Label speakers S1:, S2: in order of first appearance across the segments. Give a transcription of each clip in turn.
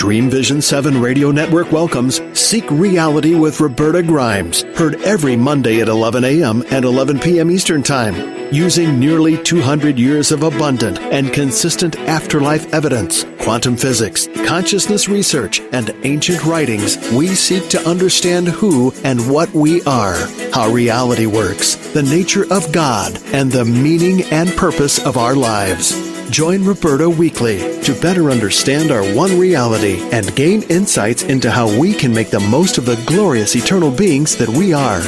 S1: Dream Vision 7 Radio Network welcomes Seek Reality with Roberta Grimes, heard every Monday at 11 a.m. and 11 p.m. Eastern Time. Using nearly 200 years of abundant and consistent afterlife evidence, quantum physics, consciousness research, and ancient writings, we seek to understand who and what we are, how reality works, the nature of God, and the meaning and purpose of our lives. Join Roberta weekly to better understand our one reality and gain insights into how we can make the most of the glorious eternal beings that we are.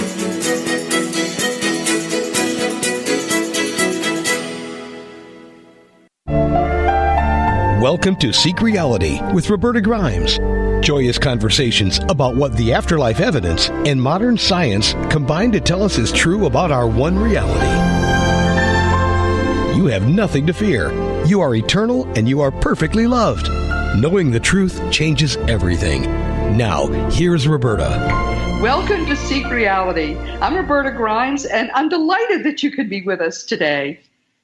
S2: Welcome to Seek Reality with Roberta Grimes. Joyous conversations about what the afterlife evidence and modern science combine to tell us is true about our one reality. You have nothing to fear. You are eternal and you are perfectly loved. Knowing the truth changes everything. Now, here's Roberta.
S3: Welcome to Seek Reality. I'm Roberta Grimes, and I'm delighted that you could be with us today.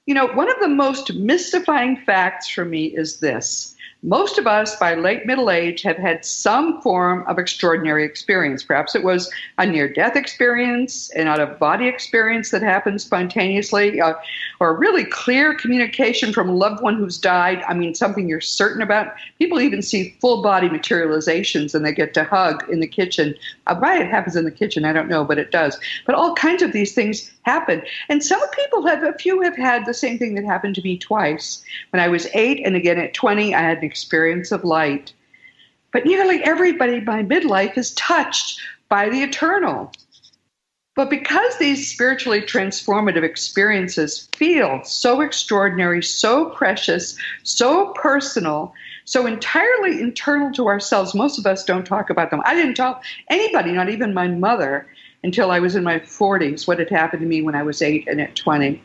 S3: You know, one of the most mystifying facts for me is this. Most of us, by late middle age, have had some form of extraordinary experience. Perhaps it was a near-death experience, an out-of-body experience that happened spontaneously, or a really clear communication from a loved one who's died. I mean, something you're certain about. People even see full-body materializations, and they get to hug in the kitchen. Why it happens in the kitchen, I don't know, but it does. But all kinds of these things happen. And some people a few have had the same thing that happened to me twice. When I was 8 and again at 20, I had an experience of light. But nearly everybody by midlife is touched by the eternal. But because these spiritually transformative experiences feel so extraordinary, so precious, so personal, so entirely internal to ourselves, most of us don't talk about them. I didn't tell anybody, not even my mother, until I was in my 40s, what had happened to me when I was 8 and at 20.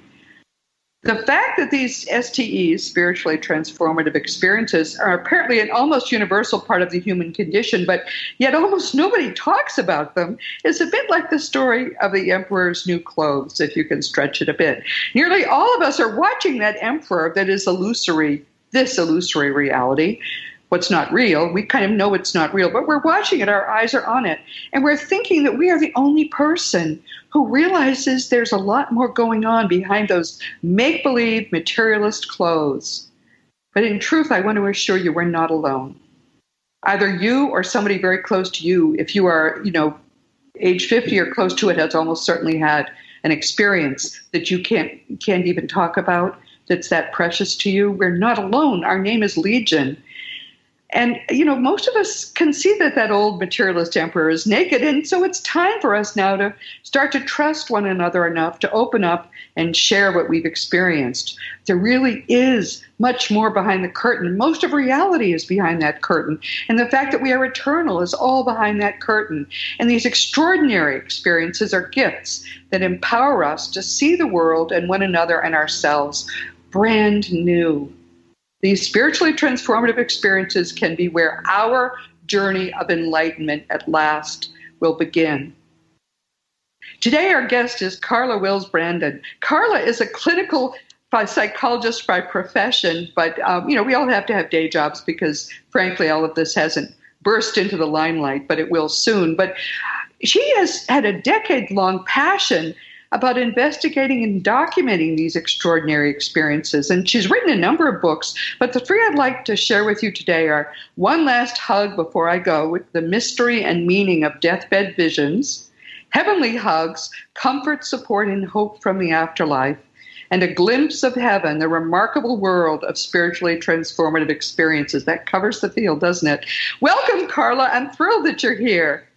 S3: The fact that these STEs, spiritually transformative experiences, are apparently an almost universal part of the human condition, but yet almost nobody talks about them, is a bit like the story of the emperor's new clothes, if you can stretch it a bit. Nearly all of us are watching that emperor that is this illusory reality. What's not real, we kind of know it's not real, but we're watching it, our eyes are on it, and we're thinking that we are the only person who realizes there's a lot more going on behind those make-believe materialist clothes. But in truth, I want to assure you we're not alone. Either you or somebody very close to you, if you are, age 50 or close to it, has almost certainly had an experience that you can't even talk about, that's that precious to you. We're not alone. Our name is Legion. And, most of us can see that old materialist emperor is naked. And so it's time for us now to start to trust one another enough to open up and share what we've experienced. There really is much more behind the curtain. Most of reality is behind that curtain. And the fact that we are eternal is all behind that curtain. And these extraordinary experiences are gifts that empower us to see the world and one another and ourselves brand new. These spiritually transformative experiences can be where our journey of enlightenment at last will begin. Today, our guest is Carla Wills-Brandon. Carla is a clinical psychologist by profession, but we all have to have day jobs because, frankly, all of this hasn't burst into the limelight, but it will soon. But she has had a decade-long passion about investigating and documenting these extraordinary experiences. And she's written a number of books, but the three I'd like to share with you today are One Last Hug Before I Go, with the mystery and meaning of deathbed visions, Heavenly Hugs, Comfort, Support, and Hope from the Afterlife, and A Glimpse of Heaven, the remarkable world of spiritually transformative experiences. That covers the field, doesn't it? Welcome, Carla. I'm thrilled that you're here.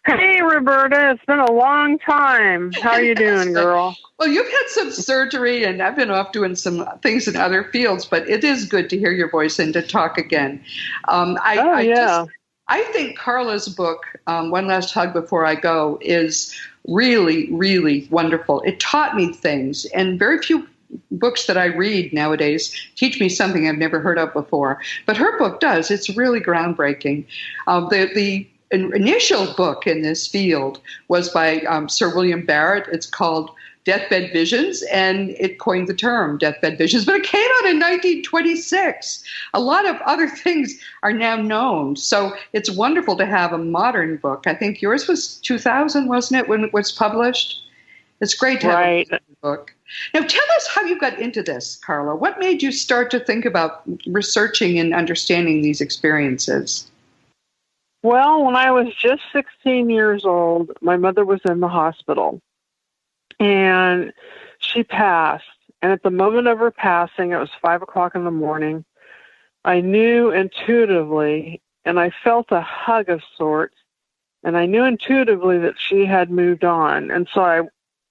S4: Hey, Roberta, it's been a long time. How are you doing, girl?
S3: Well, you've had some surgery, and I've been off doing some things in other fields, but it is good to hear your voice and to talk again. I think Carla's book, One Last Hug Before I Go, is really, really wonderful. It taught me things, and very few books that I read nowadays teach me something I've never heard of before. But her book does. It's really groundbreaking. The initial book in this field was by Sir William Barrett. It's called Deathbed Visions, and it coined the term Deathbed Visions, but it came out in 1926. A lot of other things are now known. So it's wonderful to have a modern book. I think yours was 2000, wasn't it, when it was published? It's great to have a modern book. Now, tell us how you got into this, Carla. What made you start to think about researching and understanding these experiences?
S4: Well, when I was just 16 years old, my mother was in the hospital, and she passed. And at the moment of her passing, it was 5 o'clock in the morning, I knew intuitively, and I felt a hug of sorts, and I knew intuitively that she had moved on. And so I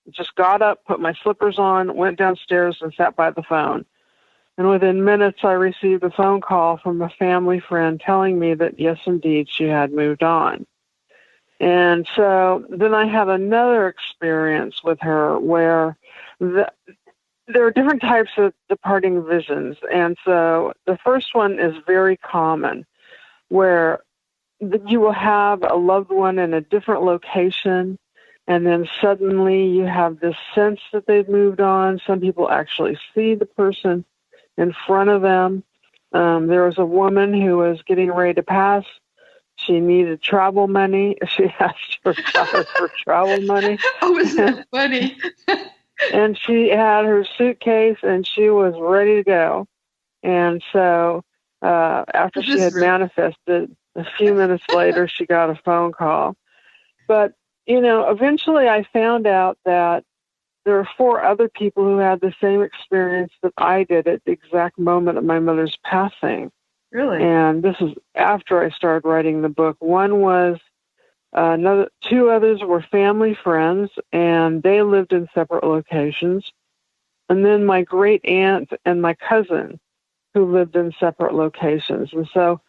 S4: just got up, put my slippers on, went downstairs, and sat by the phone. And within minutes, I received a phone call from a family friend telling me that, yes, indeed, she had moved on. And so then I had another experience with her where there are different types of departing visions. And so the first one is very common, where you will have a loved one in a different location, and then suddenly you have this sense that they've moved on. Some people actually see the person in front of them. There was a woman who was getting ready to pass. She needed travel money. She asked her daughter for travel money.
S3: Oh, isn't that funny?
S4: And she had her suitcase, and she was ready to go. And so after she had manifested, a few minutes later, she got a phone call. But, eventually I found out that there were 4 other people who had the same experience that I did at the exact moment of my mother's passing.
S3: Really?
S4: And this is after I started writing the book. One was 2 others were family friends, and they lived in separate locations. And then my great aunt and my cousin, who lived in separate locations. And so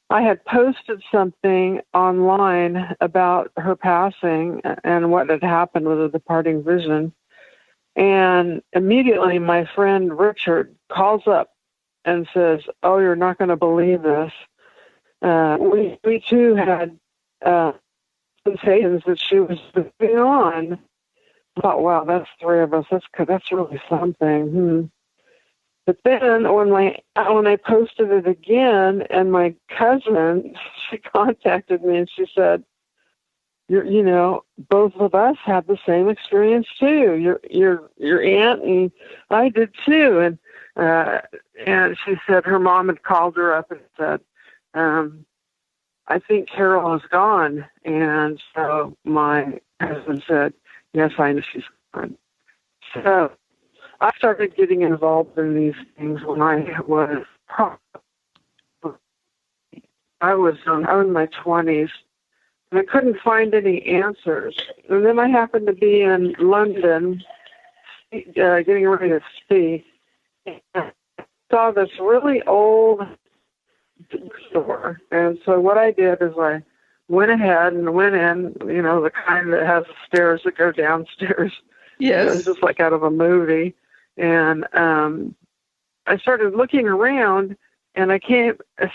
S4: I had posted something online about her passing and what had happened with the departing vision. And immediately my friend Richard calls up and says, "Oh, you're not going to believe this. We too had sensations that she was moving on." I thought, wow, that's 3 of us. That's really something. But then when I posted it again, and my cousin, she contacted me and she said, both of us had the same experience too. Your aunt and I did too. And she said her mom had called her up and said, "I think Carol is gone." And so my husband said, "Yes, I know she's gone." So I started getting involved in these things when I was in my 20s. And I couldn't find any answers. And then I happened to be in London getting ready to speak. And I saw this really old bookstore. And so what I did is I went ahead and went in, the kind that has stairs that go downstairs.
S3: Yes.
S4: It was just like out of a movie. And I started looking around, and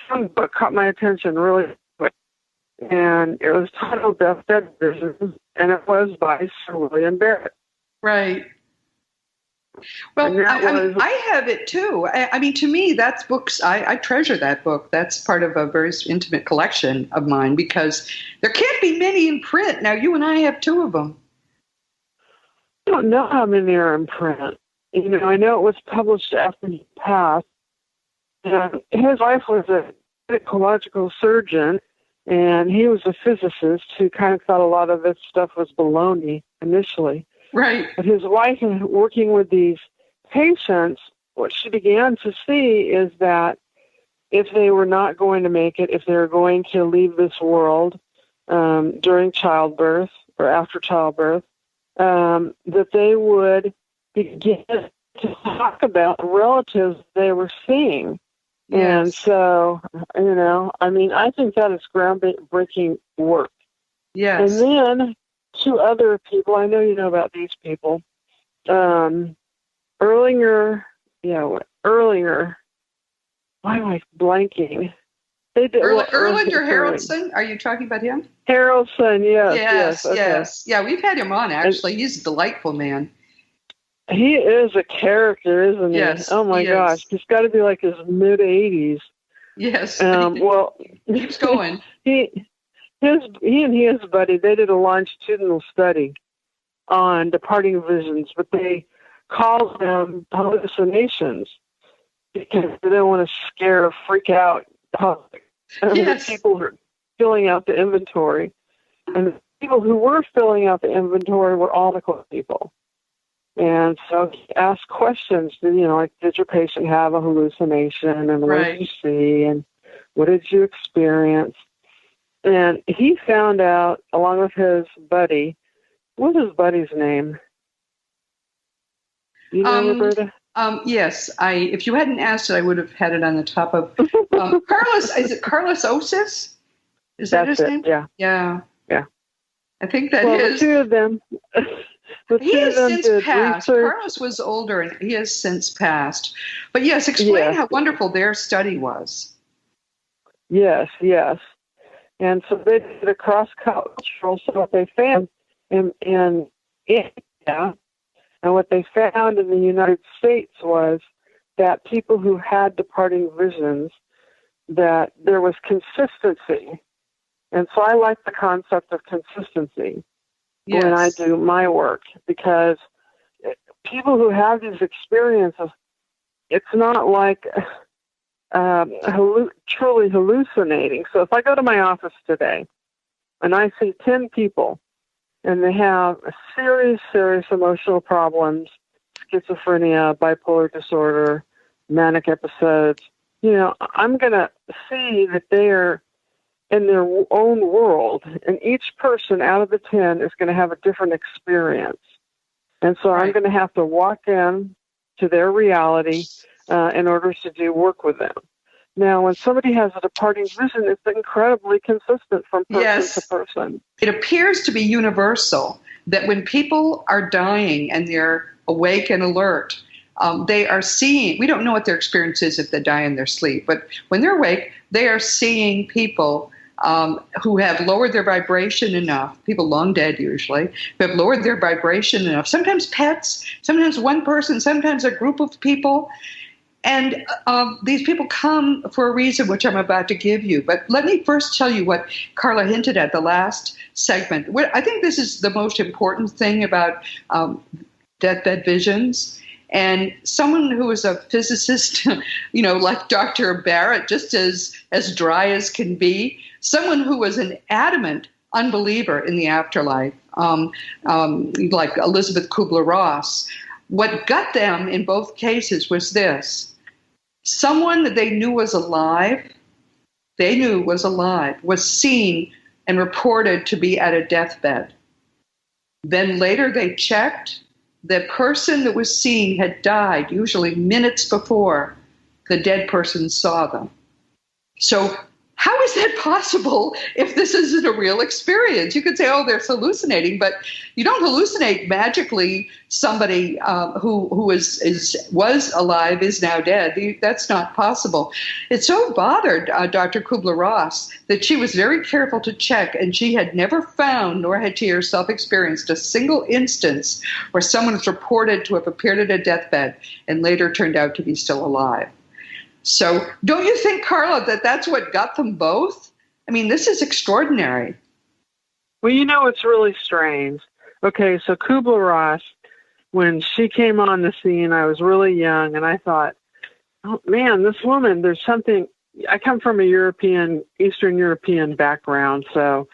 S4: some book caught my attention really quick. And it was titled Deathbed, and it was by Sir William Barrett.
S3: Right. Well, I have it too. I mean, to me, that's books. I treasure that book. That's part of a very intimate collection of mine because there can't be many in print. Now, you and I have 2 of them.
S4: I don't know how many are in print. I know it was published after he passed. His wife was a ecological surgeon, and he was a physicist who kind of thought a lot of this stuff was baloney initially.
S3: Right.
S4: But his wife, working with these patients, what she began to see is that if they were not going to make it, if they were going to leave this world during childbirth or after childbirth, that they would begin to talk about the relatives they were seeing. Yes. And so, I think that is groundbreaking work.
S3: Yes.
S4: And then 2 other people, I know you know about these people, Erlinger, why am I blanking?
S3: Erland or Haraldson? Are you talking about him?
S4: Haraldson, yes.
S3: Yes,
S4: okay.
S3: yes. Yeah, we've had him on, actually. He's a delightful man.
S4: He is a character, isn't he?
S3: Yes.
S4: Oh my gosh, he's got to be like his mid-80s.
S3: Yes.
S4: Well,
S3: keeps going.
S4: He and his buddy, they did a longitudinal study on departing visions, but they called them hallucinations because they don't want to scare or freak out the public. The people who are filling out the inventory. And the people who were filling out the inventory were all the close people. And so he asked questions, like, did your patient have a hallucination? And what did you see? And what did you experience? And he found out, along with his buddy, what was his buddy's name? You know, Roberta?
S3: Yes. If you hadn't asked it, I would have had it on the top of Carlos. Is it Carlos Osis? Is that his name?
S4: Yeah.
S3: Yeah.
S4: Yeah.
S3: I think that is.
S4: The two of them.
S3: He has since passed.
S4: Research.
S3: Carlos was older, and he has since passed. But yes, explain how wonderful their study was.
S4: Yes. And so they did a cross-cultural. So what they found in India and what they found in the United States was that people who had departing visions, that there was consistency. And so I like the concept of consistency when I do my work, because people who have these experiences, it's not like truly hallucinating. So if I go to my office today and I see 10 people and they have serious emotional problems, schizophrenia, bipolar disorder, manic episodes, I'm going to see that they are in their own world, and each person out of the 10 is going to have a different experience. And so I'm going to have to walk in to their reality in order to do work with them. Now, when somebody has a departing vision, it's incredibly consistent from person to person.
S3: It appears to be universal that when people are dying and they're awake and alert, they are seeing, we don't know what their experience is if they die in their sleep, but when they're awake, they are seeing people who have lowered their vibration enough, people long dead usually, who have lowered their vibration enough, sometimes pets, sometimes one person, sometimes a group of people. And these people come for a reason, which I'm about to give you. But let me first tell you what Carla hinted at the last segment. I think this is the most important thing about deathbed visions. And someone who is a physicist, like Dr. Barrett, just as dry as can be, someone who was an adamant unbeliever in the afterlife, like Elizabeth Kubler-Ross, what got them in both cases was this. Someone that they knew was alive, was seen and reported to be at a deathbed. Then later they checked. The person that was seen had died, usually minutes before the dead person saw them. So how is that possible if this isn't a real experience? You could say, oh, they're hallucinating, but you don't hallucinate magically somebody who was alive is now dead. That's not possible. It so bothered Dr. Kubler-Ross that she was very careful to check, and she had never found, nor had she herself experienced, a single instance where someone was reported to have appeared at a deathbed and later turned out to be still alive. So don't you think, Carla, that that's what got them both? I mean, this is extraordinary.
S4: Well, it's really strange. Okay, so Kubler-Ross, when she came on the scene, I was really young, and I thought, oh, man, this woman, there's something. I come from a Eastern European background, so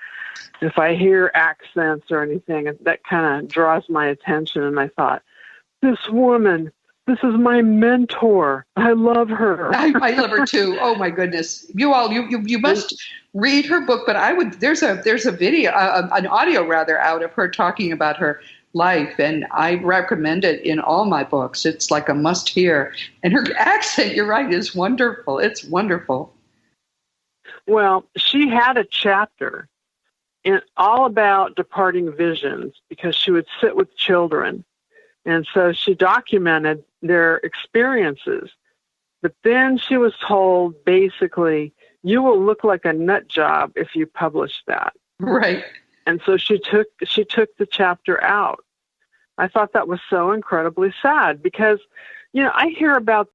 S4: if I hear accents or anything, that kind of draws my attention, and I thought, this woman, this is my mentor. I love her.
S3: I love her too. Oh my goodness! You must read her book. But there's a video, an audio rather, out of her talking about her life, and I recommend it in all my books. It's like a must hear. And her accent, you're right, is wonderful. It's wonderful.
S4: Well, she had a chapter all about departing visions because she would sit with children. And so she documented their experiences. But then she was told, basically, you will look like a nut job if you publish that.
S3: Right.
S4: And so she took the chapter out. I thought that was so incredibly sad because, I hear about